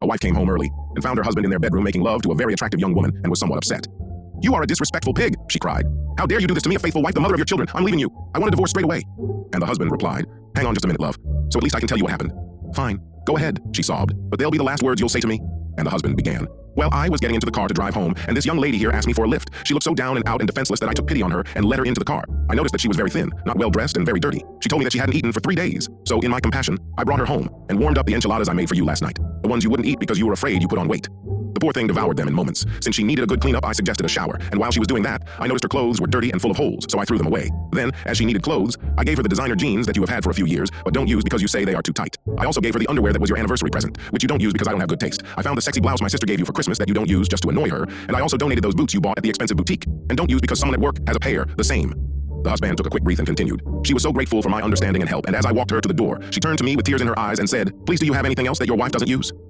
A wife came home early and found her husband in their bedroom making love to a very attractive young woman and was somewhat upset. "You are a disrespectful pig," she cried. "How dare you do this to me, a faithful wife, the mother of your children? I'm leaving you. I want a divorce straight away." And the husband replied, "Hang on just a minute, love, so at least I can tell you what happened." "Fine, go ahead," she sobbed, "but they'll be the last words you'll say to me." And the husband began. "Well, I was getting into the car to drive home, and this young lady here asked me for a lift. She looked so down and out and defenseless that I took pity on her and let her into the car. I noticed that she was very thin, not well-dressed, and very dirty. She told me that she hadn't eaten for 3 days. So in my compassion, I brought her home and warmed up the enchiladas I made for you last night. The ones you wouldn't eat because you were afraid you put on weight." The poor thing devoured them in moments. Since she needed a good cleanup, I suggested a shower, and while she was doing that, I noticed her clothes were dirty and full of holes, so I threw them away. Then, as she needed clothes, I gave her the designer jeans that you have had for a few years, but don't use because you say they are too tight. I also gave her the underwear that was your anniversary present, which you don't use because I don't have good taste. I found the sexy blouse my sister gave you for Christmas that you don't use just to annoy her, and I also donated those boots you bought at the expensive boutique, and don't use because someone at work has a pair, the same. The husband took a quick breath and continued. "She was so grateful for my understanding and help, and as I walked her to the door, she turned to me with tears in her eyes and said, 'Please, do you have anything else that your wife doesn't use?'